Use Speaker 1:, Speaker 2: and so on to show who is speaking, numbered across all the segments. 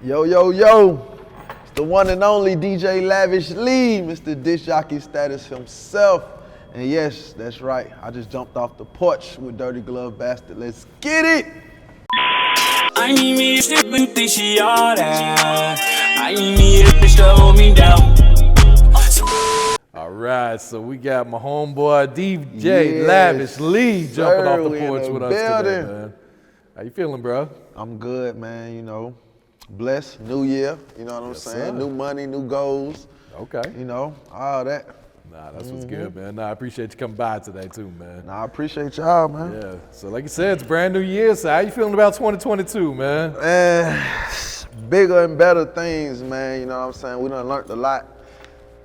Speaker 1: Yo, yo, yo. It's the one and only DJ Lavish Lee, Mr. Disc Jockey Status himself. And yes, that's right. I just jumped off the porch with Dirty Glove Bastard. Let's get it.
Speaker 2: I need me a shit booty, she all that. I need me a bitch to hold me down.
Speaker 3: All right, so we got my homeboy DJ Lavish Lee jumping off the porch with us today, man. How you feeling, bro?
Speaker 1: I'm good, man. You know, blessed, new year. You know what I'm saying? Sir. New money, new goals.
Speaker 3: Okay.
Speaker 1: You know, all that.
Speaker 3: Nah, that's what's good, man. Nah, I appreciate you coming by today, too, man.
Speaker 1: Nah, I appreciate y'all, man.
Speaker 3: Yeah, so like you said, it's a brand new year, so how you feeling about 2022, man?
Speaker 1: Bigger and better things, man. You know what I'm saying? We done learned a lot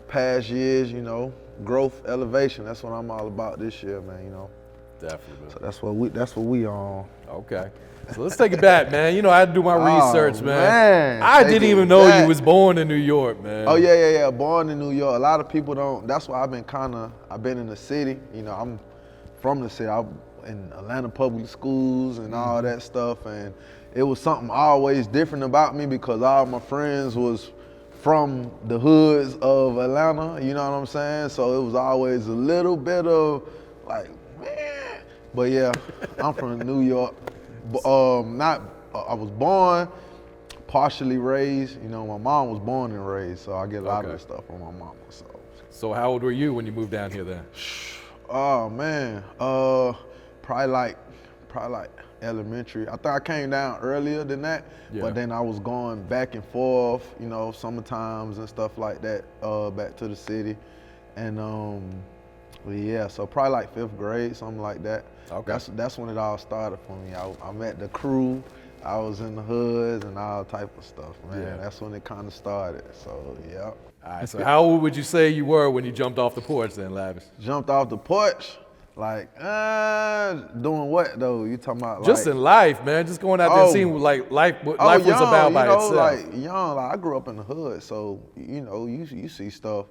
Speaker 1: past years, you know. Growth, elevation, that's what I'm all about this year, man, you know.
Speaker 3: Definitely.
Speaker 1: So that's what we on.
Speaker 3: Okay. So let's take it back, man. You know, I had to do my research, man. I didn't even know you was born in New York, man.
Speaker 1: Oh, yeah. Born in New York. A lot of people don't. That's why I've been in the city. You know, I'm from the city. I'm in Atlanta public schools and all that stuff. And it was something always different about me because all my friends was from the hoods of Atlanta. You know what I'm saying? So it was always a little bit of like, man. But yeah, I'm from New York. I was born, partially raised. You know, my mom was born and raised, so I get a lot of this stuff from my mama.
Speaker 3: So how old were you when you moved down here then?
Speaker 1: Oh man, probably like elementary. I think I came down earlier than that, but then I was going back and forth, you know, summertimes and stuff like that, back to the city, and yeah, so probably like 5th grade, something like that.
Speaker 3: Okay.
Speaker 1: That's when it all started for me. I met the crew. I was in the hoods and all type of stuff, man. Yeah. That's when it kind of started. So yeah.
Speaker 3: All right. So how old would you say you were when you jumped off the porch then, Lavish?
Speaker 1: Jumped off the porch, like doing what though? You talking about
Speaker 3: just in life, man. Just going out there and seeing like life was about by itself.
Speaker 1: Like young. Like I grew up in the hood, so you know you see stuff.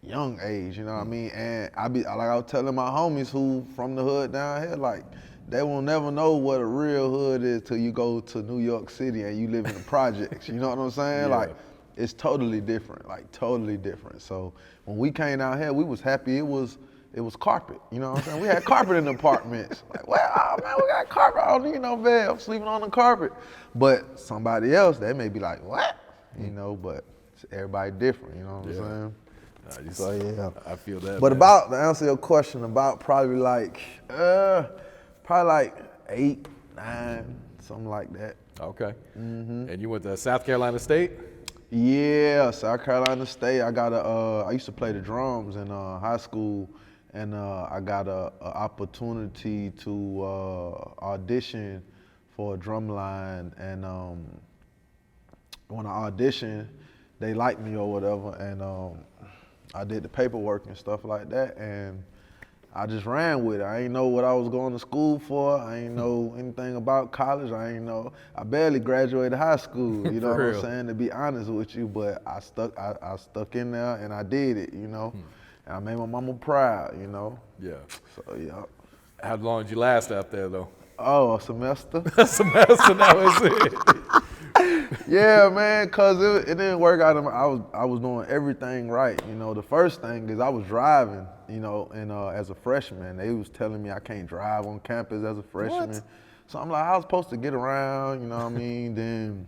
Speaker 1: Young age, you know what I mean? And I was telling my homies who from the hood down here, like, they will never know what a real hood is till you go to New York City and you live in the projects. You know what I'm saying?
Speaker 3: Yeah.
Speaker 1: Like, it's totally different, like totally different. So when we came down here, we was happy it was carpet. You know what I'm saying? We had carpet in the apartments. Like, well, oh, man, we got carpet. I don't need no bed. I'm sleeping on the carpet. But somebody else, they may be like, what? You know, but everybody different. You know what I'm saying?
Speaker 3: So yeah, I feel that.
Speaker 1: But about to answer your question, about probably like 8, 9, something like that.
Speaker 3: Okay. And you went to South Carolina State?
Speaker 1: Yeah, South Carolina State. I used to play the drums in high school, and I got a opportunity to audition for a drum line, and when I auditioned, they liked me or whatever, and I did the paperwork and stuff like that, and I just ran with it. I ain't know what I was going to school for. I ain't know anything about college. I barely graduated high school, you know what I'm saying, to be honest with you, but I stuck in there and I did it, you know, and I made my mama proud, you know. Yeah. So, yeah.
Speaker 3: How long did you last out there, though?
Speaker 1: Oh, a semester.
Speaker 3: A semester, that was it.
Speaker 1: Yeah, man, cause it didn't work out. I was doing everything right. You know, the first thing is I was driving. You know, and as a freshman, they was telling me I can't drive on campus as a freshman. What? So I'm like, I was supposed to get around. You know what I mean? Then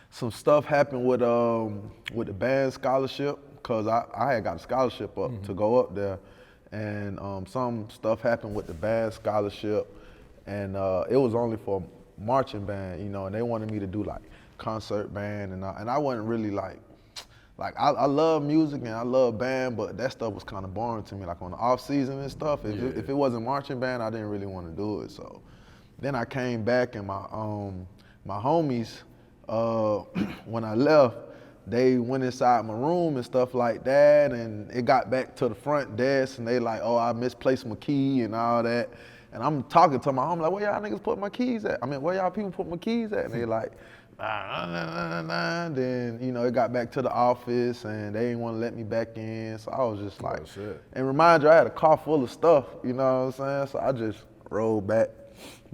Speaker 1: some stuff happened with the band scholarship, cause I had got a scholarship up to go up there, and some stuff happened with the band scholarship, and it was only for marching band, you know, and they wanted me to do like concert band, and I wasn't really like I love music and I love band, but that stuff was kind of boring to me, like on the off season and stuff. If it wasn't marching band, I didn't really want to do it. So then I came back, and my homies, when I left, they went inside my room and stuff like that, and it got back to the front desk, and they like, oh, I misplaced my key and all that. And I'm talking to my homie like, where y'all niggas put my keys at? I mean, where y'all people put my keys at? And they like, nah. Then, you know, it got back to the office and they didn't want to let me back in. So I was just like,
Speaker 3: shit.
Speaker 1: And remind you, I had a car full of stuff, you know what I'm saying? So I just rolled back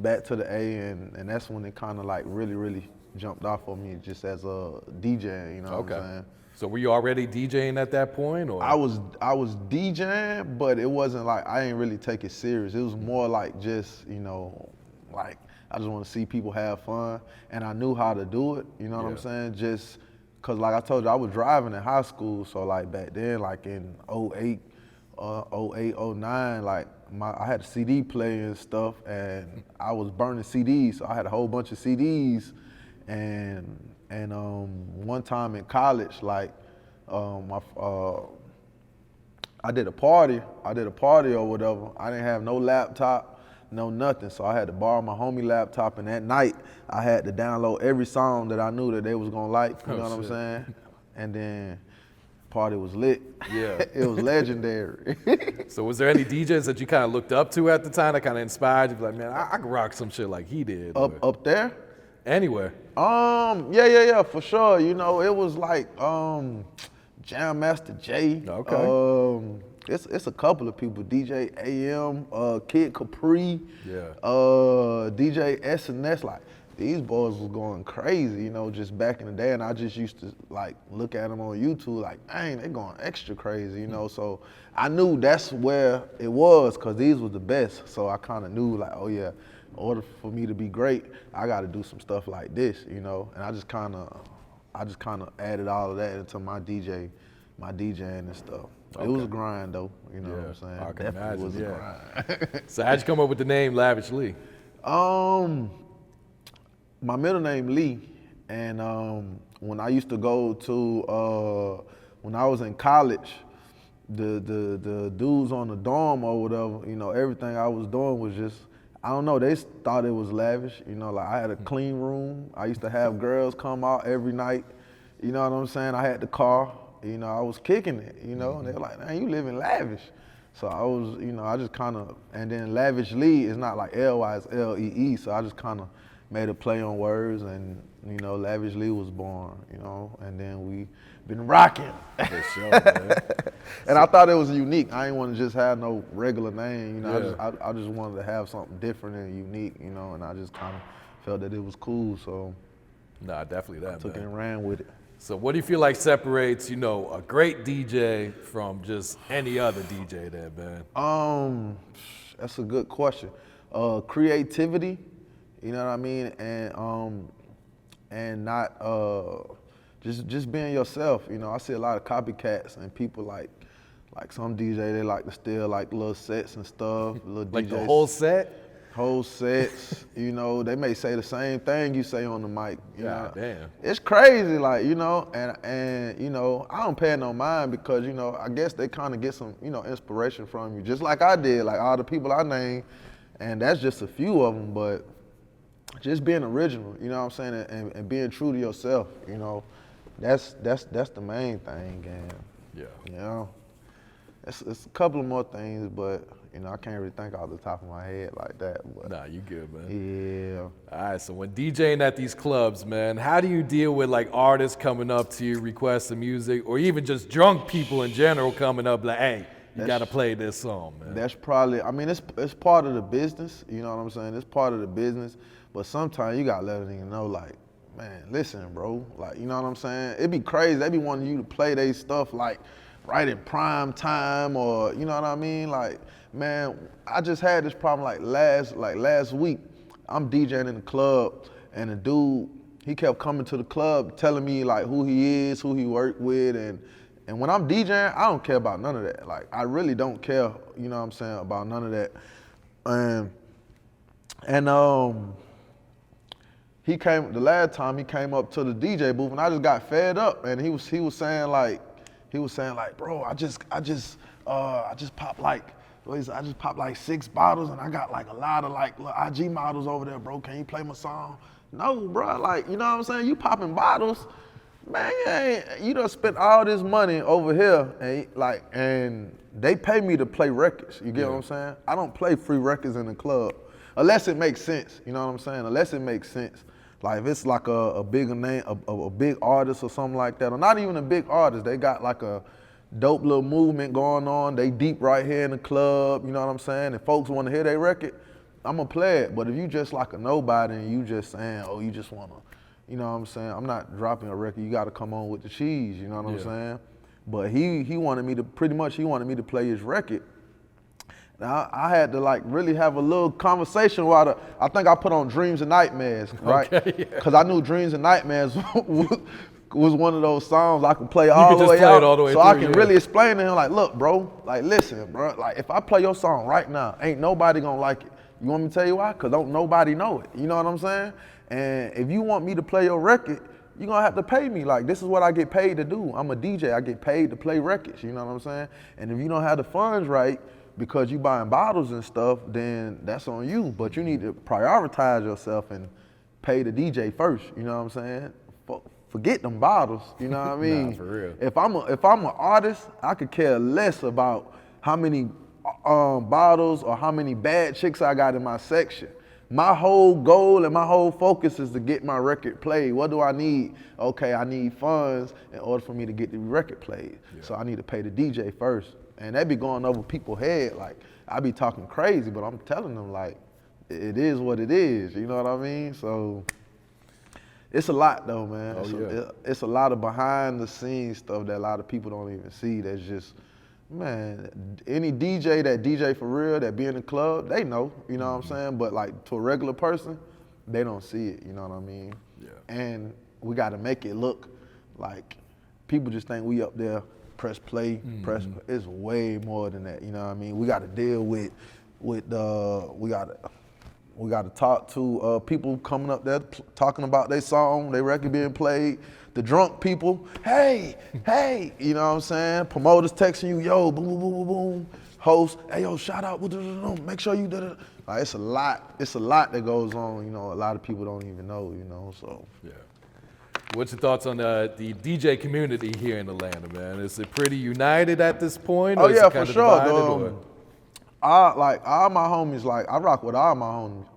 Speaker 1: back to the A, and that's when it kind of like really jumped off on me just as a DJ, you know what I'm saying?
Speaker 3: So were you already DJing at that point, or?
Speaker 1: I was DJing, but it wasn't like, I didn't really take it serious. It was more like just, you know, like I just want to see people have fun, and I knew how to do it, you know what I'm saying? Just cause like I told you, I was driving in high school, so like back then, like in 08, 09, like I had a CD player and stuff, and I was burning CDs, so I had a whole bunch of CDs, and one time in college, like I did a party or whatever. I didn't have no laptop, no nothing, so I had to borrow my homie laptop, and that night I had to download every song that I knew that they was gonna like, you know what I'm saying? And then party was lit.
Speaker 3: Yeah.
Speaker 1: It was legendary.
Speaker 3: So was there any DJs that you kind of looked up to at the time that kind of inspired you? Like, man, I could rock some shit like he did.
Speaker 1: Up there?
Speaker 3: Anywhere.
Speaker 1: Yeah, for sure. You know, it was like Jam Master Jay.
Speaker 3: Okay.
Speaker 1: It's a couple of people. DJ AM, Kid Capri.
Speaker 3: Yeah.
Speaker 1: DJ SNS. Like, these boys was going crazy, you know, just back in the day, and I just used to like look at them on YouTube like, dang, they going extra crazy, you know. So I knew that's where it was, cause these was the best. So I kind of knew like, oh yeah, in order for me to be great, I got to do some stuff like this, you know. And I just kind of added all of that into my DJing and stuff. Okay. It was a grind though, you know what I'm saying?
Speaker 3: I can
Speaker 1: Definitely
Speaker 3: imagine,
Speaker 1: was a grind.
Speaker 3: So how'd you come up with the name Lavish Lee?
Speaker 1: My middle name Lee, and when I used to go to, when I was in college, the dudes on the dorm or whatever, you know, everything I was doing was just, I don't know, they thought it was lavish, you know, like I had a clean room. I used to have girls come out every night, you know what I'm saying? I had the car, you know, I was kicking it, you know, and they were like, man, you living lavish. So I was, you know, I just kind of, and then Lavish Lee is not like L-Y, it's L-E-E, so I just kind of made a play on words, and you know, Lavish Lee was born, you know, and then we been rocking.
Speaker 3: For sure, man.
Speaker 1: And I thought it was unique. I didn't want to just have no regular name, you know.
Speaker 3: Yeah.
Speaker 1: I just wanted to have something different and unique, you know, and I just kind of felt that it was cool, so
Speaker 3: Nah, definitely that,
Speaker 1: took it
Speaker 3: man.
Speaker 1: and ran with it.
Speaker 3: So what do you feel like separates, you know, a great DJ from just any other DJ there, man?
Speaker 1: That's a good question. Creativity, you know what I mean, and not just being yourself. You know, I see a lot of copycats and people like some DJ, they like to steal like little sets and stuff. Little
Speaker 3: Like
Speaker 1: DJs,
Speaker 3: the whole set?
Speaker 1: whole sets. You know, they may say the same thing you say on the mic. You know?
Speaker 3: Damn.
Speaker 1: It's crazy, like, you know, and you know, I don't pay no mind because, you know, I guess they kind of get some, you know, inspiration from you, just like I did, like all the people I named, and that's just a few of them, but just being original, you know what I'm saying, and being true to yourself, you know, that's the main thing, and you know, it's a couple of more things, but you know, I can't really think off the top of my head like that. But
Speaker 3: Nah, you good, man.
Speaker 1: yeah.
Speaker 3: All right, so when DJing at these clubs, man, how do you deal with like artists coming up to you requesting music, or even just drunk people in general coming up like, hey, you gotta play this song, man?
Speaker 1: That's probably, I mean, it's part of the business, you know what I'm saying? It's part of the business, but sometimes you gotta let a nigga know, like, man, listen, bro, like, you know what I'm saying? It'd be crazy, they be wanting you to play their stuff like right in prime time, or, you know what I mean? Like, man, I just had this problem like last week. I'm DJing in the club, and the dude, he kept coming to the club telling me like who he is, who he worked with, and when I'm DJing, I don't care about none of that. Like, I really don't care, you know what I'm saying, about none of that. And he came, the last time he came up to the DJ booth, and I just got fed up, and he was saying like, bro, I just popped like 6 bottles, and I got like a lot of like little IG models over there, bro. Can you play my song? No, bro, like, you know what I'm saying? You popping bottles, man, you done spent all this money over here, and they pay me to play records, you get what I'm saying? I don't play free records in the club, unless it makes sense, you know what I'm saying? Unless it makes sense. Like if it's like a bigger name, a big artist or something like that, or not even a big artist, they got like a dope little movement going on, they deep right here in the club, you know what I'm saying? And folks want to hear their record, I'm gonna play it. But if you just like a nobody and you just saying, oh, you just wanna, you know what I'm saying? I'm not dropping a record. You gotta come on with the cheese. You know what I'm saying? But he wanted me to he wanted me to play his record. Now I had to like really have a little conversation while I think I put on Dreams and Nightmares, right?
Speaker 3: Okay,
Speaker 1: Because I knew Dreams and Nightmares was one of those songs I could play all the way out. So I can really explain to him like, look, bro, like listen, bro, like if I play your song right now, ain't nobody gonna like it. You want me to tell you why? Because don't nobody know it. You know what I'm saying? And if you want me to play your record, you're gonna have to pay me. Like, this is what I get paid to do. I'm a DJ, I get paid to play records, you know what I'm saying? And if you don't have the funds right, because you buying bottles and stuff, then that's on you. But you need to prioritize yourself and pay the DJ first, you know what I'm saying? Forget them bottles, you know what I mean?
Speaker 3: Nah, for real.
Speaker 1: If I'm an artist, I could care less about how many bottles or how many bad chicks I got in my section. My whole goal and my whole focus is to get my record played. What do I need? Okay, I need funds in order for me to get the record played. Yeah. So I need to pay the DJ first. And that be going over people's head. Like, I be talking crazy, but I'm telling them like, it is what it is, you know what I mean? So it's a lot though, man. It's a lot of behind the scenes stuff that a lot of people don't even see. That's just, man, any DJ that DJ for real, that be in the club, they know, you know what I'm saying? But like to a regular person, they don't see it, you know what I mean? Yeah. And we gotta make it look like people just think we up there, press play, press, it's way more than that, you know what I mean? We gotta deal with we gotta talk to people coming up there talking about their song, their record being played, the drunk people, hey, you know what I'm saying? Promoters texting you, yo, boom, boom, boom, boom, boom. Host, hey, yo, shout out, make sure you did it. Like, it's a lot that goes on, you know, a lot of people don't even know, you know, so. Yeah.
Speaker 3: What's your thoughts on the DJ community here in Atlanta, man? Is it pretty united at this point?
Speaker 1: Oh yeah, for sure. All my homies, like I rock with all my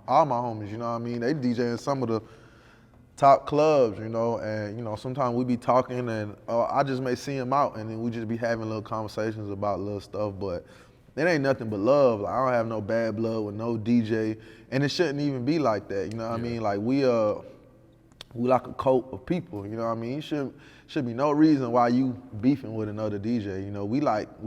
Speaker 1: homies, you know what I mean? They DJ in some of the top clubs, you know, and you know, sometimes we be talking and I just may see them out and then we just be having little conversations about little stuff, but it ain't nothing but love. Like, I don't have no bad blood with no DJ, and it shouldn't even be like that, you know what I mean? Like we like a cult of people, you know what I mean? Should be no reason why you beefing with another DJ, you know? We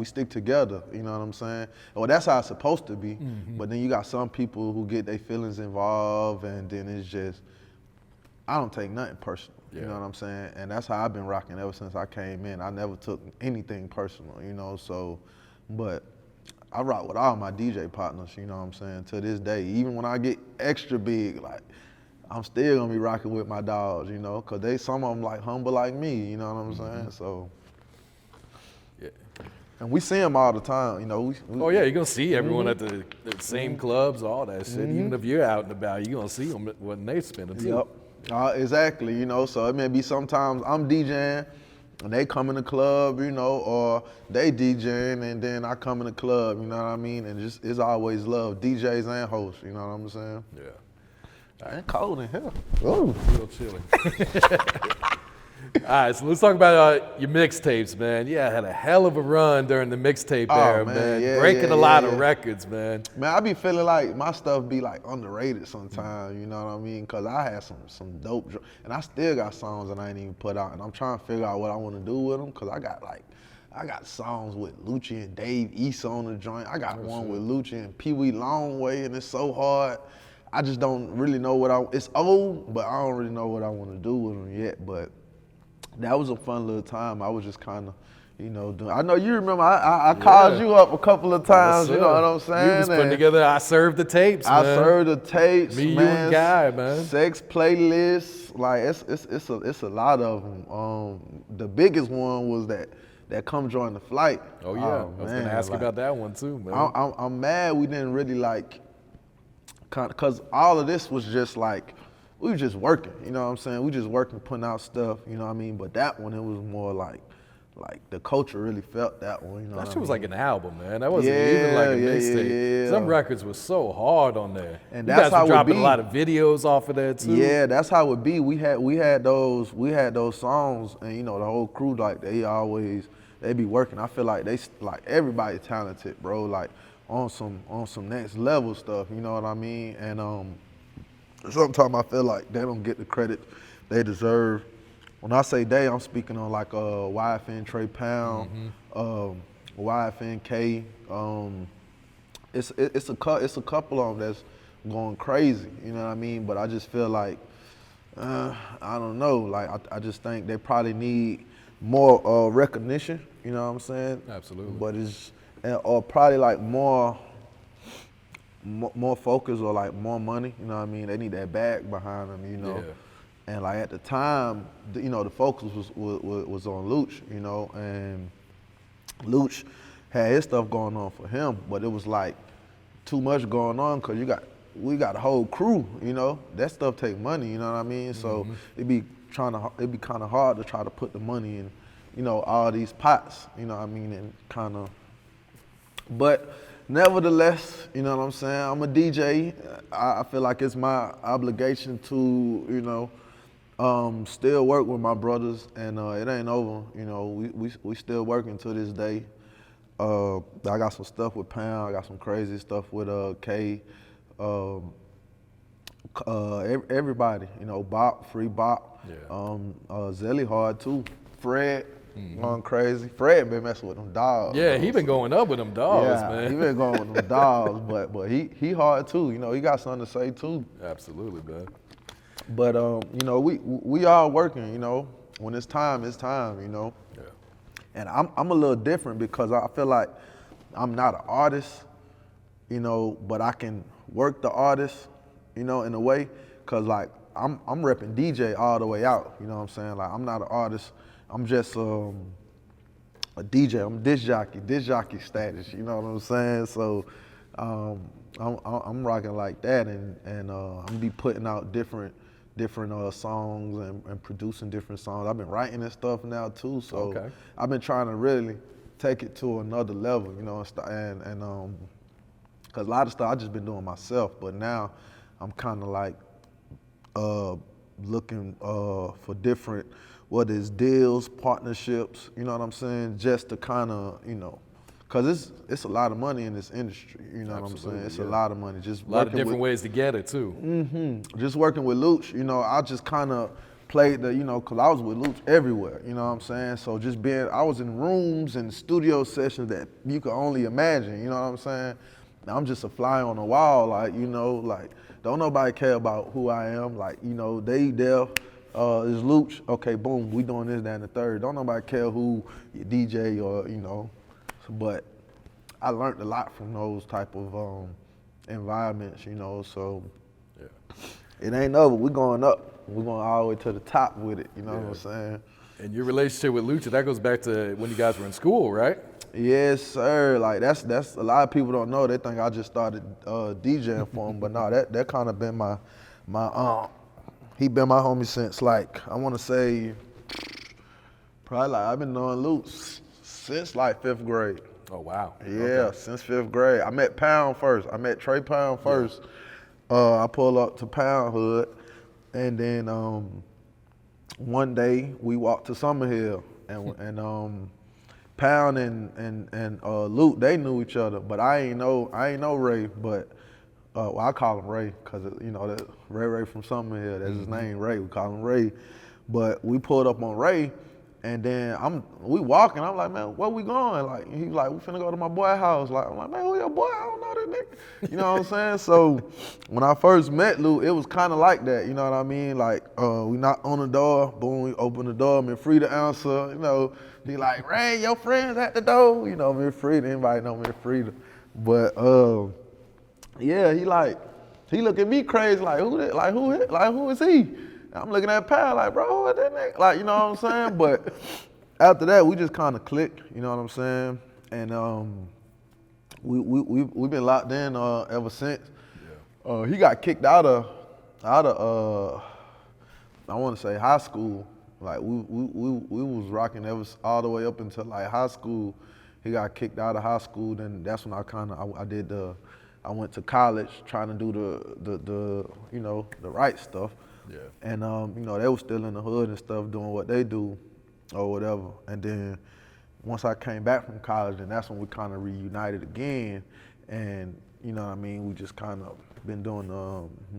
Speaker 1: stick together, you know what I'm saying? Well, that's how it's supposed to be, but then you got some people who get their feelings involved and then it's just, I don't take nothing personal, you know what I'm saying? And that's how I've been rocking ever since I came in. I never took anything personal, you know? So, but I rock with all my DJ partners, you know what I'm saying, to this day. Even when I get extra big, like, I'm still gonna be rocking with my dogs, you know, cause some of them like humble like me, you know what I'm saying? So, yeah. And we see them all the time, you know.
Speaker 3: Oh yeah, you're gonna see everyone at the same clubs, all that shit. Even if you're out and about, you're gonna see them when they spinning too.
Speaker 1: Yep. Exactly, you know. So it may be sometimes I'm DJing and they come in the club, you know, or they DJing and then I come in the club, you know what I mean? And just it's always love, DJs and hosts, you know what I'm saying? Yeah. It's cold in here.
Speaker 3: Oh, real chilly. All right, so let's talk about your mixtapes, man. Yeah, I had a hell of a run during the mixtape era, man.
Speaker 1: Yeah,
Speaker 3: breaking a lot of records, man.
Speaker 1: Man, I be feeling like my stuff be like underrated sometimes, you know what I mean? Cause I had some dope, and I still got songs that I ain't even put out, and I'm trying to figure out what I want to do with them, cause I got songs with Lucci and Dave East on the joint. I got one with Lucci and Pee Wee Longway, and it's so hard. I just don't really know it's old, but I don't really know what I want to do with them yet. But that was a fun little time. I was just kind of, you know, doing. I know you remember. I called you up a couple of times. You know what I'm saying?
Speaker 3: We was putting together. I served the tapes.
Speaker 1: I served the tapes.
Speaker 3: Me,
Speaker 1: man.
Speaker 3: You, and Guy, man.
Speaker 1: Sex playlists. Like it's a lot of them. The biggest one was that Come Join the Flight.
Speaker 3: Oh yeah, I was gonna ask you about that one too, man.
Speaker 1: I'm mad we didn't really like. Cause all of this was just like, we were just working, you know what I'm saying? We just working, putting out stuff, you know what I mean? But that one, it was more like the culture really felt that one, you know
Speaker 3: that shit was like an album, man. That wasn't even like a mixtape. Yeah. Some records were so hard on there. And that's how it would be. Dropping a lot of videos off of there too.
Speaker 1: Yeah, that's how it would be. We had those songs, and you know, the whole crew, like they be working. I feel like everybody talented, bro. Like, on some next level stuff. You know what I mean? And sometimes I feel like they don't get the credit they deserve. When I say they, I'm speaking on like YFN Trey Pound, YFN K. It's a couple of them that's going crazy. You know what I mean? But I just feel like I don't know. Like I just think they probably need more recognition. You know what I'm saying?
Speaker 3: Absolutely.
Speaker 1: But or probably like more focus or like more money. You know what I mean? They need that bag behind them. You know.
Speaker 3: Yeah.
Speaker 1: And like at the time, you know, the focus was on Lucci, you know, and Lucci had his stuff going on for him, but it was like too much going on because we got a whole crew, you know. That stuff take money, you know what I mean? So it'd be kind of hard to try to put the money in, you know, all these pots, you know what I mean, and kind of. But nevertheless, you know what I'm saying? I'm a DJ. I feel like it's my obligation to, you know, still work with my brothers, and it ain't over. You know, we still working to this day. I got some stuff with Pound. I got some crazy stuff with K. Everybody, you know, Bop, Free Bop.
Speaker 3: Yeah.
Speaker 1: Zelly hard too. Fred, going crazy. Fred been messing with them dogs.
Speaker 3: Yeah, he been going up with them dogs,
Speaker 1: Yeah,
Speaker 3: man.
Speaker 1: he been going with them dogs, but he hard too. You know, he got something to say too.
Speaker 3: Absolutely, man.
Speaker 1: But you know, we all working. You know, when it's time, you know.
Speaker 3: Yeah.
Speaker 1: And I'm a little different because I feel like I'm not an artist, you know, but I can work the artist, you know, in a way. Cause like I'm repping DJ all the way out. You know what I'm saying? Like I'm not an artist. I'm just a DJ. I'm disc jockey status. You know what I'm saying? So I'm rocking like that, and I'm gonna be putting out different songs and producing different songs. I've been writing and stuff now too, so
Speaker 3: Okay.
Speaker 1: I've been trying to really take it to another level, you know, and cause a lot of stuff I just been doing myself, but now I'm kind of like looking for different, whether it's deals, partnerships, you know what I'm saying, just to kind of, you know, cause it's a lot of money in this industry, you know what I'm saying? It's a lot of money. Just
Speaker 3: A lot of different ways to get it too.
Speaker 1: just working with Lucci, you know, I just kind of played the, you know, cause I was with Lucci everywhere, you know what I'm saying? So just I was in rooms and studio sessions that you could only imagine, you know what I'm saying? I'm just a fly on the wall, like, you know, like, don't nobody care about who I am, like, you know, they there, is Lucci, okay, boom, we doing this, that, and the third. Don't nobody care who you DJ or, you know, but I learned a lot from those type of environments, you know, so
Speaker 3: Yeah.
Speaker 1: it ain't over. We're going up. We're going all the way to the top with it, you know what I'm saying?
Speaker 3: And your relationship with Lucci, that goes back to when you guys were in school, right?
Speaker 1: Yes, sir. Like that's a lot of people don't know. They think I just started DJing for him, but no, that kind of been my he been my homie since like I want to say probably like I've been knowing Lucci since like 5th grade.
Speaker 3: Oh, wow.
Speaker 1: Yeah,
Speaker 3: Okay.
Speaker 1: since 5th grade. I met Pound first. I met Trey Pound first. I pulled up to Pound Hood, and then one day we walked to Summerhill, and Pound and Luke, they knew each other, but I ain't know Ray, but well, I call him Ray because you know that Ray from Summerhill, that's his name, Ray. We call him Ray, but we pulled up on Ray. And then we walking, I'm like, man, where we going? Like, he's like, we finna go to my boy house. Like, I'm like, man, who your boy? I don't know that nigga. You know what I'm saying? So when I first met Lou, it was kind of like that, you know what I mean? Like, we knocked on the door, boom, we open the door, me free to answer, you know. He like, Ray, your friends at the door? You know, me free to, anybody know me free to. But, yeah, he look at me crazy, like, who is he? I'm looking at Pal like, bro, what that nigga? Like, you know what I'm saying? But after that, we just kind of clicked, you know what I'm saying? And we've been locked in ever since. Yeah. He got kicked out of I want to say high school. Like we was rocking all the way up until like high school. He got kicked out of high school. Then that's when I went to college trying to do the you know, the right stuff. Yeah. And you know, they were still in the hood and stuff doing what they do or whatever. And then once I came back from college, then that's when we kind of reunited again. And you know what I mean, we just kind of been doing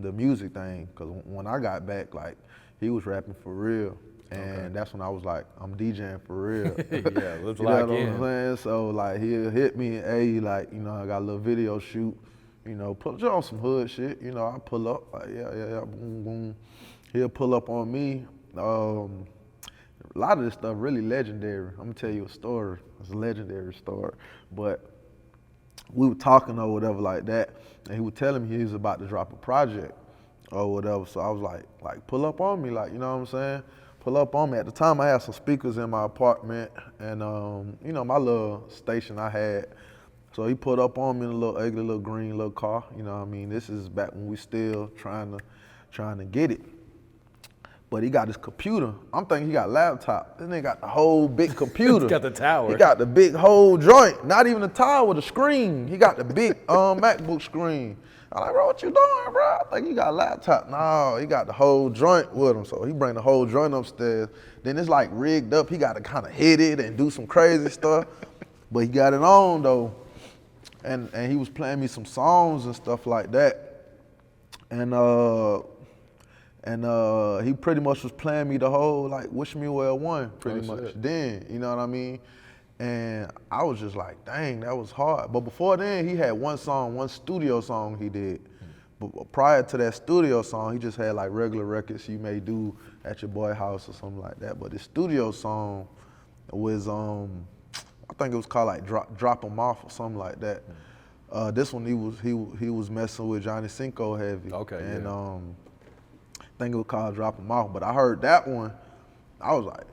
Speaker 1: the music thing, because when I got back, like, he was rapping for real. And that's when I was like, I'm DJing for real.
Speaker 3: Yeah, let's
Speaker 1: You know
Speaker 3: lock
Speaker 1: what
Speaker 3: in.
Speaker 1: I'm saying? So like, he'll hit me, hey, like, you know, I got a little video shoot, you know, just on some hood shit, you know, I pull up, like, yeah, boom, boom. He'll pull up on me. A lot of this stuff really legendary. I'm gonna tell you a story. It's a legendary story. But we were talking or whatever like that, and he was telling me he was about to drop a project or whatever. So I was like, pull up on me, like, you know what I'm saying? Pull up on me. At the time, I had some speakers in my apartment, and you know, my little station I had. So he pulled up on me in a little ugly, little green, little car. You know what I mean? This is back when we still trying to get it. But he got his computer. I'm thinking he got a laptop. This nigga got the whole big computer.
Speaker 3: He's got the tower.
Speaker 1: He got the big whole joint. Not even the tower with the screen. He got the big MacBook screen. I'm like, bro, what you doing, bro? I think you got a laptop. No, he got the whole joint with him. So he bring the whole joint upstairs. Then it's like rigged up. He got to kind of hit it and do some crazy stuff. But he got it on though. And he was playing me some songs and stuff like that. And he pretty much was playing me the whole, like, Wish Me Well 1 pretty much then, you know what I mean? And I was just like, dang, that was hard. But before then, he had one studio song he did. But prior to that studio song, he just had like regular records you may do at your boy house or something like that. But the studio song was, I think it was called like Drop 'Em Off or something like that. This one, he was messing with Johnny Cinco heavy.
Speaker 3: Okay,
Speaker 1: and,
Speaker 3: yeah.
Speaker 1: I think it was called Drop 'Em Off, but I heard that one, I was like,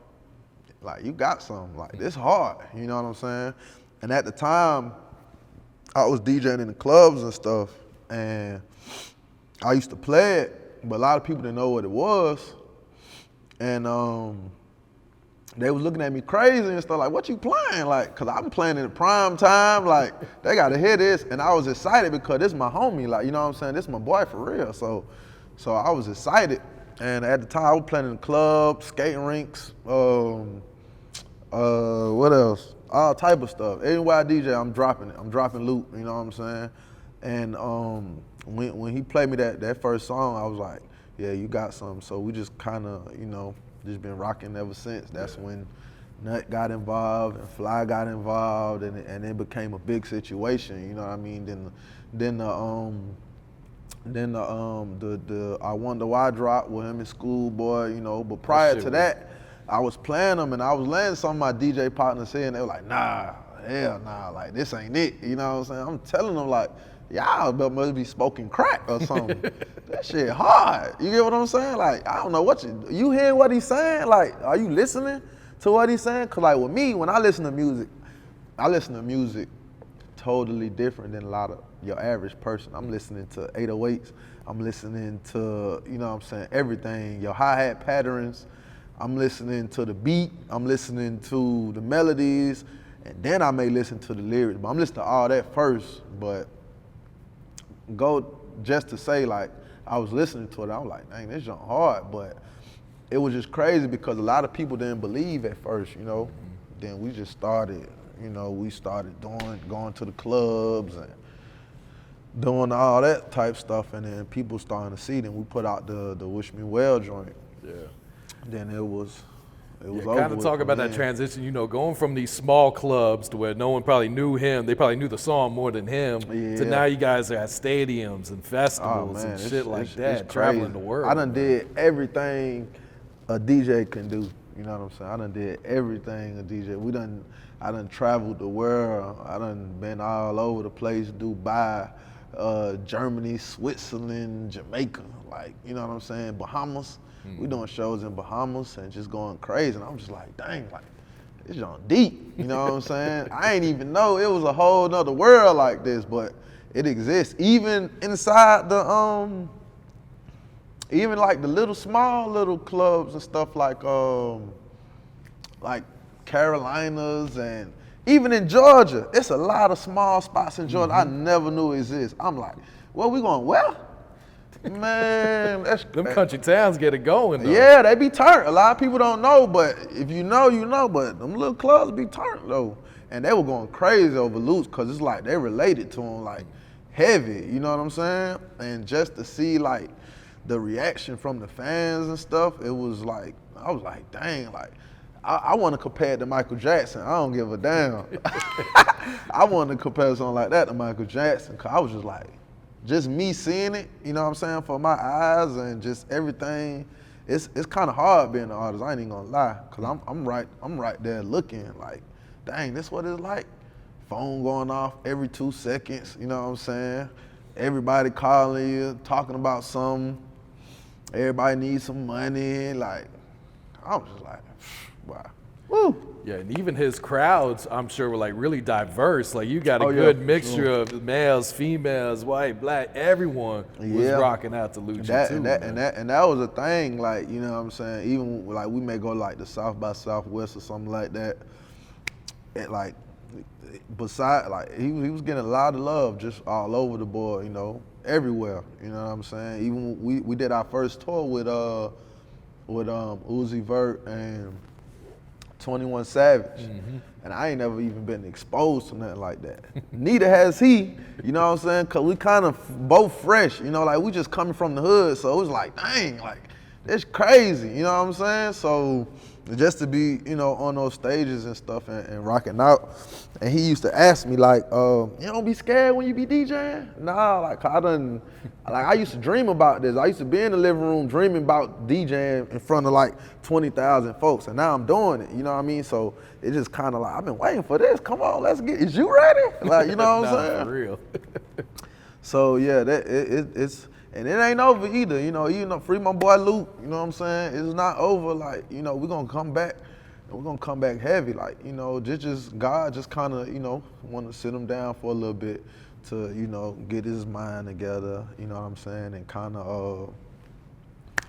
Speaker 1: you got something, like, this hard, you know what I'm saying? And at the time, I was DJing in the clubs and stuff, and I used to play it, but a lot of people didn't know what it was, and they was looking at me crazy and stuff, like, what you playing? Like, cause I'm playing in the prime time, like, they gotta hear this, and I was excited because this my homie, like, you know what I'm saying? This my boy for real, so I was excited, and at the time I was playing in the club, skating rinks, what else? All type of stuff. Anywhere I DJ, I'm dropping it. I'm dropping loot, you know what I'm saying? And when he played me that first song, I was like, yeah, you got something. So we just kind of, you know, just been rocking ever since. That's when Nut got involved and Fly got involved, and it became a big situation. You know what I mean? Then the I Wonder Why drop with him and Schoolboy, you know. But prior to that, I was playing them and I was letting some of my DJ partners hear, and they were like, nah, hell nah, like this ain't it. You know what I'm saying? I'm telling them like, y'all must be smoking crack or something. That shit hard. You get what I'm saying? Like, I don't know what you hear what he's saying? Like, are you listening to what he's saying? Cause like with me, when I listen to music totally different than a lot of your average person. I'm listening to 808s. I'm listening to, you know what I'm saying, everything, your hi-hat patterns. I'm listening to the beat. I'm listening to the melodies. And then I may listen to the lyrics. But I'm listening to all that first. But go just to say, like, I was listening to it. I was like, dang, this junk hard. But it was just crazy because a lot of people didn't believe at first, you know. Then we just started, you know, going to the clubs and doing all that type stuff, and then people starting to see. Then we put out the Wish Me Well joint. Yeah. Then it was over.
Speaker 3: Kind of talk about that transition, you know, going from these small clubs to where no one probably knew him, they probably knew the song more than him, to now you guys are at stadiums and festivals and shit like that, traveling the world.
Speaker 1: I done did everything a DJ can do. You know what I'm saying? I done did everything a DJ. I done traveled the world. I done been all over the place, Dubai, Germany, Switzerland, Jamaica, like, you know what I'm saying? Bahamas. We doing shows in Bahamas and just going crazy. And I'm just like, dang, like, this joint deep. You know what I'm saying? I ain't even know it was a whole nother world like this, but it exists. Even inside the, even like the small little clubs and stuff like Carolinas, and even in Georgia, it's a lot of small spots in Georgia I never knew exist. I'm like, well, we going where? Man, that's
Speaker 3: Them country towns get it going though.
Speaker 1: yeah, they be turned. A lot of people don't know, but if you know, you know. But them little clubs be turned though, and they were going crazy over Lucci because it's like they related to him like heavy. You know what I'm saying? And just to see like the reaction from the fans and stuff, it was like I was like, dang, like I want to compare it to Michael Jackson. I don't give a damn. I want to compare something like that to Michael Jackson because I was just like. Just me seeing it, you know what I'm saying, for my eyes and just everything, it's kind of hard being an artist. I ain't even gonna lie, cause I'm right there looking like, dang, this what it's like. Phone going off every 2 seconds, you know what I'm saying? Everybody calling you, talking about something. Everybody needs some money. Like, I was just like, wow, woo.
Speaker 3: Yeah, and even his crowds, I'm sure, were like really diverse. Like you got a
Speaker 1: Oh, yeah,
Speaker 3: good
Speaker 1: for
Speaker 3: mixture
Speaker 1: sure.
Speaker 3: of males, females, white, black. Everyone was rocking out to Lucci too.
Speaker 1: And that was a thing, like, you know what I'm saying? Even like we may go like the South by Southwest or something like that. It like beside like he was getting a lot of love just all over the board, you know, everywhere. You know what I'm saying? Even we did our first tour with Uzi Vert and 21 Savage. And I ain't never even been exposed to nothing like that. Neither has he, you know what I'm saying? Cause we kind of both fresh, you know, like we just coming from the hood. So it was like, dang, like, it's crazy, you know what I'm saying? So just to be, you know, on those stages and stuff and rocking out. And he used to ask me like, you don't be scared when you be DJing? Nah, like I used to dream about this. I used to be in the living room dreaming about DJing in front of like 20,000 folks, and now I'm doing it, you know what I mean? So it's just kind of like, I've been waiting for this. Come on, let's get, is you ready? Like, you know what I'm saying?
Speaker 3: For real.
Speaker 1: So yeah, it's, and it ain't over either, you know, free my boy Luke, you know what I'm saying? It's not over, like, you know, we're gonna come back, and we're gonna come back heavy, like, you know, just God just kind of, you know, want to sit him down for a little bit to, you know, get his mind together, you know what I'm saying, and kind of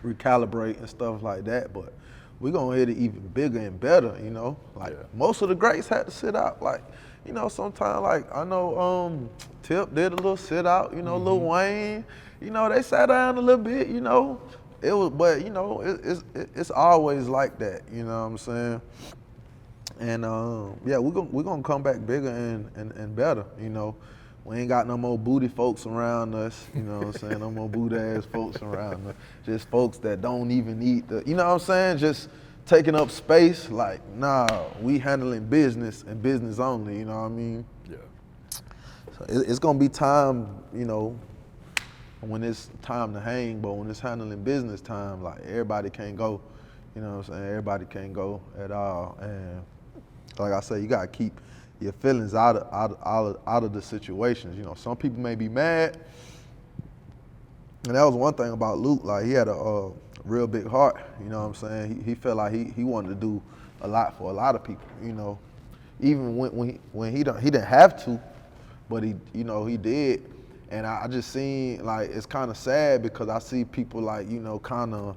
Speaker 1: recalibrate and stuff like that, but we're gonna hit it even bigger and better, you know? Like, most of the greats had to sit out, like, you know, sometimes, like, I know Tip did a little sit out, you know, Lil Wayne, you know, they sat down a little bit, you know. It was, but, you know, it's always like that, you know what I'm saying? And, yeah, we're gonna come back bigger and better, you know. We ain't got no more booty folks around us, you know what I'm saying? No more booty ass folks around us. Just folks that don't even eat the, you know what I'm saying? Just taking up space, like, nah, we handling business and business only, you know what I mean?
Speaker 3: Yeah.
Speaker 1: So it's gonna be time, you know, when it's time to hang, but when it's handling business time, like everybody can't go, you know what I'm saying? Everybody can't go at all. And like I said, you gotta keep your feelings out of the situations. You know, some people may be mad. And that was one thing about Luke, like he had a real big heart, you know what I'm saying? He felt like he wanted to do a lot for a lot of people, you know. Even when he didn't have to, but he, you know, he did. And I just seen, like, it's kind of sad because I see people, like, you know, kind of,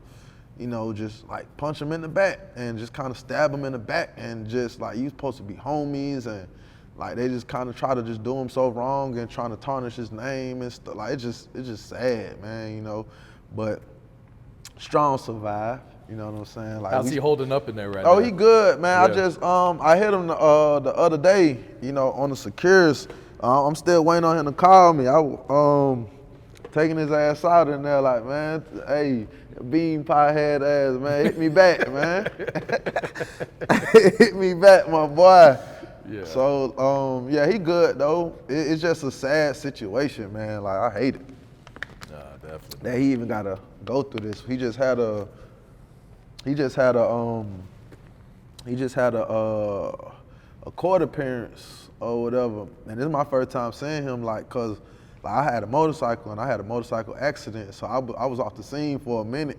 Speaker 1: you know, just like punch him in the back and just kind of stab him in the back and just like, you supposed to be homies, and like they just kind of try to just do him so wrong and trying to tarnish his name and stuff. Like, it's just sad, man, you know. But Strong survived, you know what I'm saying? Like,
Speaker 3: How's he holding up in there right now?
Speaker 1: Oh, he good, man.
Speaker 3: Yeah.
Speaker 1: I just I hit him the other day, you know, on the secures. I'm still waiting on him to call me. I taking his ass out in there like, man, hey, bean pie head ass, man, hit me back, man. Hit me back, my boy.
Speaker 3: Yeah.
Speaker 1: So, yeah, he good though. It's just a sad situation, man. Like, I hate it.
Speaker 3: Nah, definitely.
Speaker 1: That he even gotta go through this. He just had a court appearance or whatever, and this is my first time seeing him, like, cause like I had a motorcycle and I had a motorcycle accident, so I was off the scene for a minute.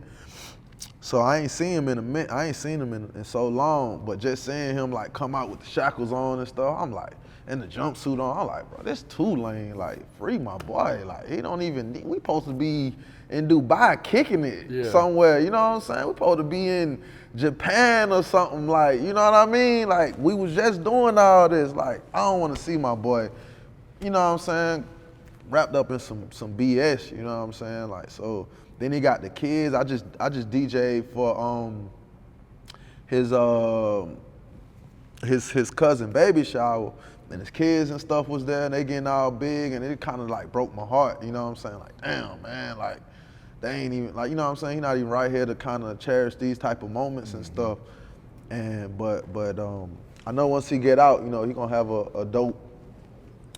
Speaker 1: So I ain't seen him in a minute. I ain't seen him in so long, but just seeing him like come out with the shackles on and stuff, I'm like, and the jumpsuit on, I'm like, bro, this Tulane, like, free my boy. Like, he don't even need, we supposed to be in Dubai kicking it somewhere, you know what I'm saying? We supposed to be in Japan or something, like, you know what I mean? Like, we was just doing all this. Like, I don't want to see my boy, you know what I'm saying, wrapped up in some BS, you know what I'm saying? Like, so then he got the kids. I just DJ'd for his cousin baby shower, and his kids and stuff was there, and they getting all big, and it kind of like broke my heart, you know what I'm saying? Like, damn, man, like they ain't even, like, you know what I'm saying? He not even right here to kind of cherish these type of moments and stuff. And but I know once he get out, you know, he gonna have a dope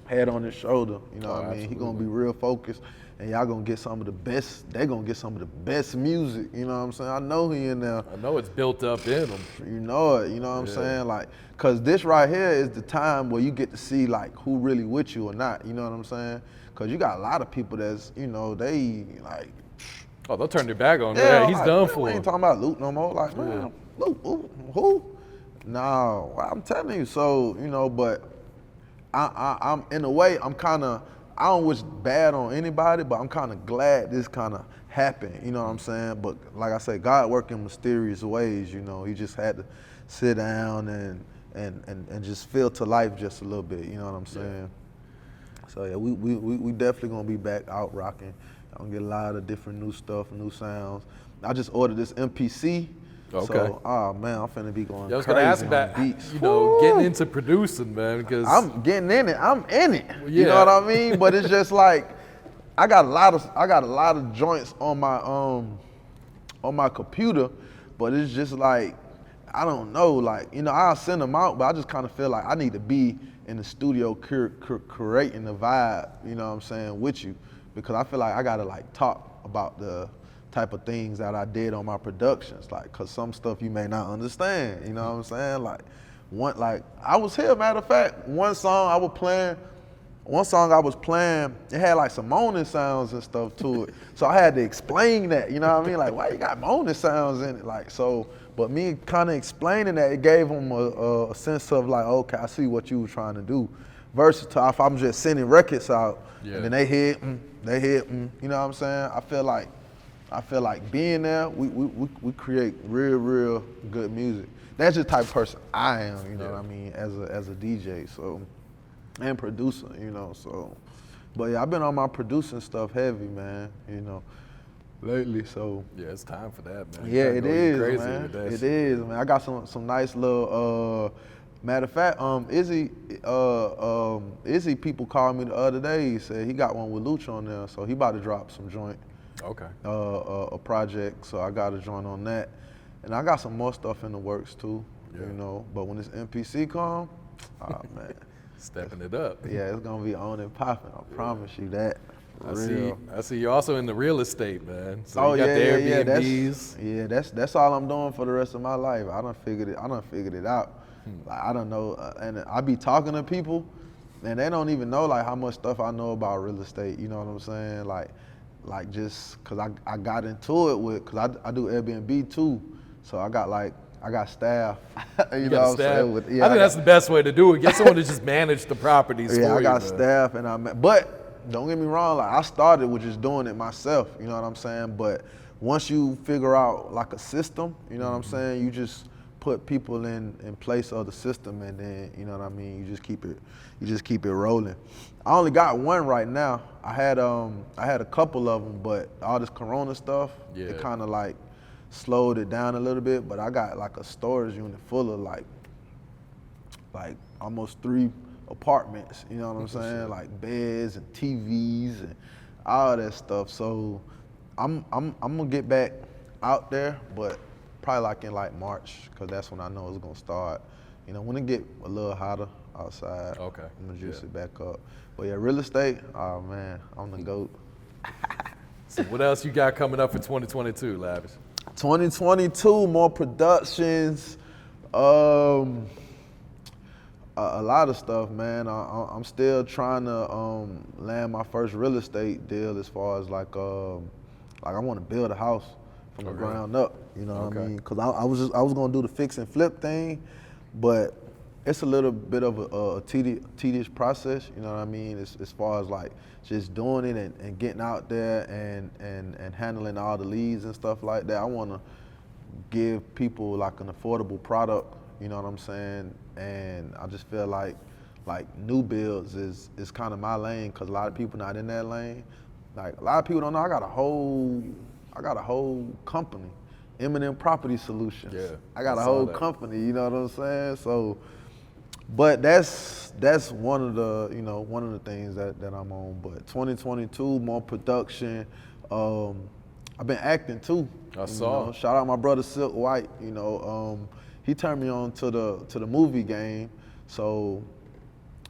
Speaker 1: head on his shoulder, you know what I mean? He gonna be real focused, and y'all gonna get some of the best, they gonna get some of the best music, you know what I'm saying? I know he in there.
Speaker 3: I know it's built up in him.
Speaker 1: You know it, you know what I'm saying? Like, cause this right here is the time where you get to see like who really with you or not, you know what I'm saying? Cause you got a lot of people that's, you know, they like,
Speaker 3: Oh, they'll turn their back on him.
Speaker 1: yeah,
Speaker 3: Yeah, he's
Speaker 1: like,
Speaker 3: done
Speaker 1: man,
Speaker 3: for
Speaker 1: we
Speaker 3: him.
Speaker 1: ain't talking about Luke no more. Like, man, Luke, who? No, I'm telling you. So, you know, but I'm in a way, I'm kind of, I don't wish bad on anybody, but I'm kind of glad this kind of happened. You know what I'm saying? But like I said, God worked in mysterious ways. You know, He just had to sit down and just feel to life just a little bit. You know what I'm saying? So yeah, we definitely gonna be back out rocking. I'm gonna get a lot of different new stuff, new sounds. I just ordered this MPC.
Speaker 3: Okay.
Speaker 1: So, oh man, I'm finna be going
Speaker 3: Yeah, I was
Speaker 1: crazy
Speaker 3: gonna ask
Speaker 1: on
Speaker 3: about,
Speaker 1: beats.
Speaker 3: you know, getting into producing, man, because
Speaker 1: I'm getting in it. I'm in it. You know
Speaker 3: Yeah.
Speaker 1: what I mean? But it's just like I got a lot of joints on my computer, but it's just like I don't know. Like, you know, I'll send them out, but I just kind of feel like I need to be in the studio creating the vibe. You know what I'm saying, with you, because I feel like I gotta like talk about the type of things that I did on my productions, like, cause some stuff you may not understand, you know what I'm saying? Like I was here, matter of fact, one song I was playing, it had like some moaning sounds and stuff to it. So I had to explain that, you know what I mean? Like, why you got moaning sounds in it? Like, so, but me kind of explaining that, it gave them a sense of like, okay, I see what you were trying to do. Versus to if I'm just sending records out, and then they hit, you know what I'm saying? I feel like being there, we create real good music. That's just the type of person I am, you know what I mean, as a DJ, so, and producer, you know, so. But yeah, I've been on my producing stuff heavy, man, you know, lately, so.
Speaker 3: yeah, it's time for that, man.
Speaker 1: Yeah,
Speaker 3: You
Speaker 1: it
Speaker 3: gotta go
Speaker 1: is,
Speaker 3: crazy
Speaker 1: man.
Speaker 3: with that
Speaker 1: It
Speaker 3: shit.
Speaker 1: is, man. I got some nice little. Matter of fact, Izzy people called me the other day. He said he got one with Lucci on there, so he about to drop some joint.
Speaker 3: Okay.
Speaker 1: A project, so I got a joint on that, and I got some more stuff in the works too.
Speaker 3: Yeah.
Speaker 1: You know, but when this MPC come, oh man,
Speaker 3: Stepping it up.
Speaker 1: yeah, it's gonna be on and popping. I promise you that. For real.
Speaker 3: I see you're also in the real estate, man. So
Speaker 1: Oh
Speaker 3: you got
Speaker 1: yeah,
Speaker 3: the
Speaker 1: yeah,
Speaker 3: Airbnbs.
Speaker 1: that's all I'm doing for the rest of my life. I done figured it out. Like, I don't know, and I be talking to people, and they don't even know like how much stuff I know about real estate. You know what I'm saying? Like just cause I got into it with, cause I do Airbnb too, so I got staff. you know what I'm saying?
Speaker 3: I think that's the best way to do it. Get someone to just manage the properties
Speaker 1: Yeah,
Speaker 3: for you.
Speaker 1: I got
Speaker 3: man.
Speaker 1: staff, and but don't get me wrong, like I started with just doing it myself, you know what I'm saying? But once you figure out like a system, you know what I'm saying, you just put people in place of the system, and then, you know what I mean, you just keep it rolling. I only got one right now. I had a couple of them, but all this Corona stuff, it kind of like slowed it down a little bit, but I got like a storage unit full of like almost 3 apartments, you know what I'm saying? Like beds and TVs and all that stuff. So I'm gonna get back out there, but probably like in like March, cause that's when I know it's gonna start. You know, when it get a little hotter outside,
Speaker 3: Okay.
Speaker 1: I'm gonna juice it back up. But yeah, real estate, oh man, I'm the GOAT.
Speaker 3: So what else you got coming up for 2022, Lavish?
Speaker 1: 2022, more productions, a lot of stuff, man. I'm still trying to land my first real estate deal, as far as like I want to build a house from the ground up. You know what I mean? Cause I was gonna do the fix and flip thing, but it's a little bit of a tedious process. You know what I mean? As far as like just doing it and getting out there and handling all the leads and stuff like that. I want to give people like an affordable product. You know what I'm saying? And I just feel like like new builds is kind of my lane, cause a lot of people not in that lane. Like a lot of people don't know I got a whole company, Eminem Property Solutions.
Speaker 3: Yeah,
Speaker 1: I got
Speaker 3: I
Speaker 1: a
Speaker 3: saw
Speaker 1: whole
Speaker 3: that.
Speaker 1: company, you know what I'm saying? So, but that's one of the things that I'm on. But 2022, more production. I've been acting too.
Speaker 3: I saw.
Speaker 1: Shout out my brother Silk White. He turned me on to the movie game. So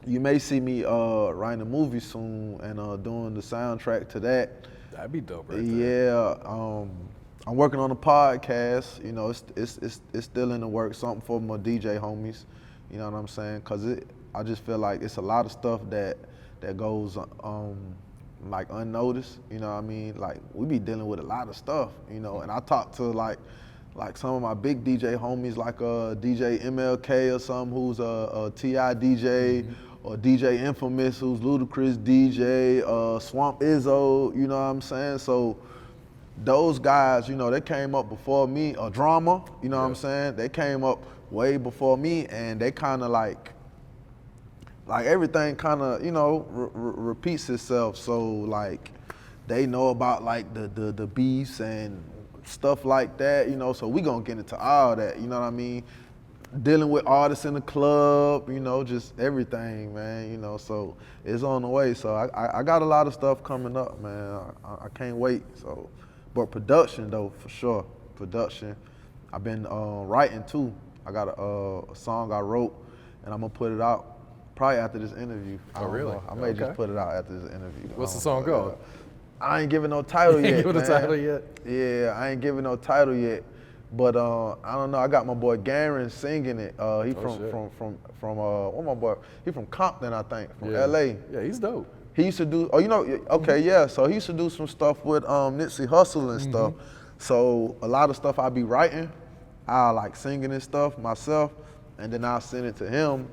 Speaker 1: you may see me writing a movie soon and doing the soundtrack to that.
Speaker 3: That'd be dope right there.
Speaker 1: Yeah, I'm working on a podcast. It's still in the works. Something for my DJ homies. You know what I'm saying? Cause I just feel like it's a lot of stuff that goes like unnoticed. You know what I mean? Like we be dealing with a lot of stuff. And I talk to like some of my big DJ homies, like DJ MLK or something, who's a T.I. DJ. Or DJ Infamous, who's Ludacris DJ, Swamp Izzo, you know what I'm saying? So those guys, they came up before me, or Drama, you know what I'm saying? They came up way before me, and they kind of like everything kind of, repeats itself. So like they know about like the beefs and stuff like that, so we gonna get into all that, you know what I mean? Dealing with artists in the club, just everything, man, so it's on the way. So I got a lot of stuff coming up, man. I can't wait. So, but production though, for sure, production. I've been writing too. I got a song I wrote, and I'm gonna put it out probably after this interview.
Speaker 3: Oh, really?
Speaker 1: Know. I may
Speaker 3: Okay.
Speaker 1: just put it out after this interview.
Speaker 3: What's the song called?
Speaker 1: I ain't giving no title yet.
Speaker 3: Give it a
Speaker 1: man.
Speaker 3: title yet?
Speaker 1: Yeah, I ain't giving no title yet. But I don't know. I got my boy Garen singing it. He from what my boy? He from Compton, I think, from LA.
Speaker 3: Yeah, he's dope.
Speaker 1: He used to do. Okay, yeah. So he used to do some stuff with Nipsey Hussle and stuff. So a lot of stuff I be writing, I like singing and stuff myself, and then I'll send it to him,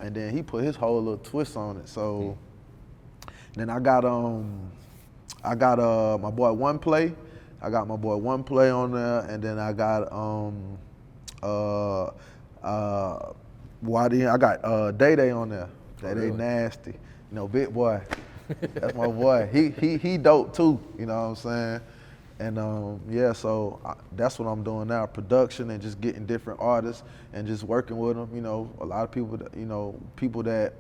Speaker 1: and then he put his whole little twist on it. So then I got my boy One Play. I got my boy One Play on there, and then I got I got Day Day on there. Day Day nasty, big boy. That's my boy. He dope too. You know what I'm saying? And yeah, so that's what I'm doing now: production and just getting different artists and just working with them. A lot of people, people that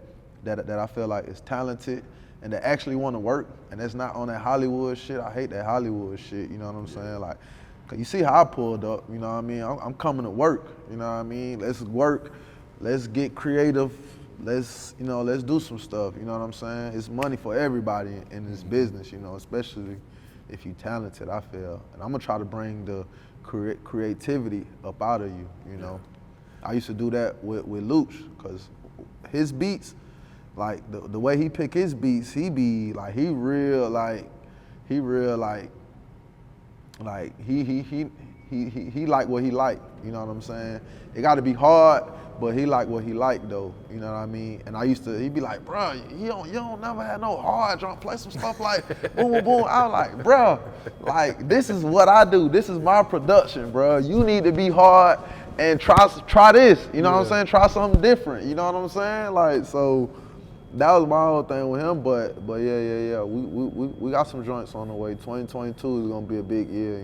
Speaker 1: I feel like is talented and that actually want to work, and that's not on that Hollywood shit. I hate that Hollywood shit, you know what I'm saying? Like, 'cause you see how I pulled up, you know what I mean? I'm coming to work, you know what I mean? Let's work, let's get creative, let's do some stuff, you know what I'm saying? It's money for everybody in this business, especially if you talented, I feel. And I'm gonna try to bring the creativity up out of you, I used to do that with Lucci, 'cause his beats, like the way he pick his beats, he like what he like, you know what I'm saying? It got to be hard, but he like what he like though, you know what I mean? And he'd be like, bro, you don't never have no hard drum, play some stuff like boom, boom, boom. I was like, bro, like this is what I do. This is my production, bro. You need to be hard and try this, you know what I'm saying? Try something different, you know what I'm saying? Like, so that was my whole thing with him, but yeah. We got some joints on the way. 2022 is gonna be a big year,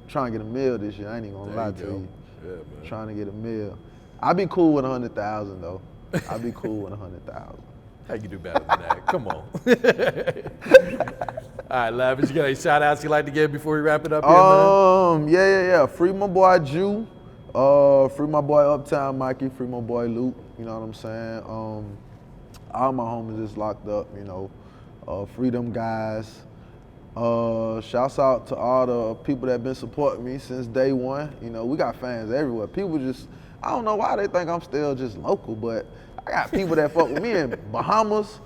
Speaker 1: Trying to get a meal this year. I ain't even gonna lie to you.
Speaker 3: Yeah, man.
Speaker 1: Trying to get a meal. I'd be cool with 100,000 though. I'd be cool with 100,000.
Speaker 3: How you do better than that? Come on. All right, Lavish, you got any shout outs you like to give before we wrap it up here, man?
Speaker 1: Yeah. Free my boy Jew. Free my boy Uptown Mikey. Free my boy Luke. You know what I'm saying? All my homies is locked up, free them guys. Shouts out to all the people that been supporting me since day one. We got fans everywhere. People just, I don't know why they think I'm still just local, but I got people that fuck with me in Bahamas,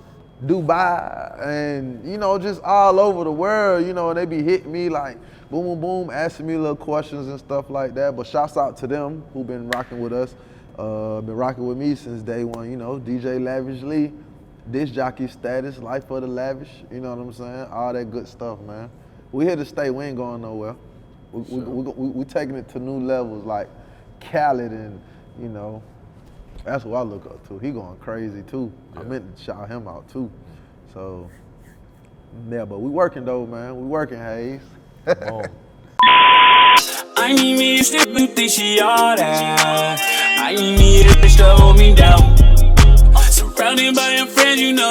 Speaker 1: Dubai, and just all over the world, and they be hitting me like boom, boom, boom, asking me little questions and stuff like that. But shouts out to them who been rocking with us. Been rocking with me since day one, DJ Lavish Lee, disc jockey status, life for the lavish, you know what I'm saying? All that good stuff, man. We here to stay, we ain't going nowhere. We taking it to new levels like Khaled and, That's who I look up to. He going crazy too. I meant to shout him out too. So yeah, but we working though, man. We working, Hayes.
Speaker 3: Oh.
Speaker 2: I need me a strip and think she all that. I need me a bitch to hold me down. Surrounded by your friends, you know.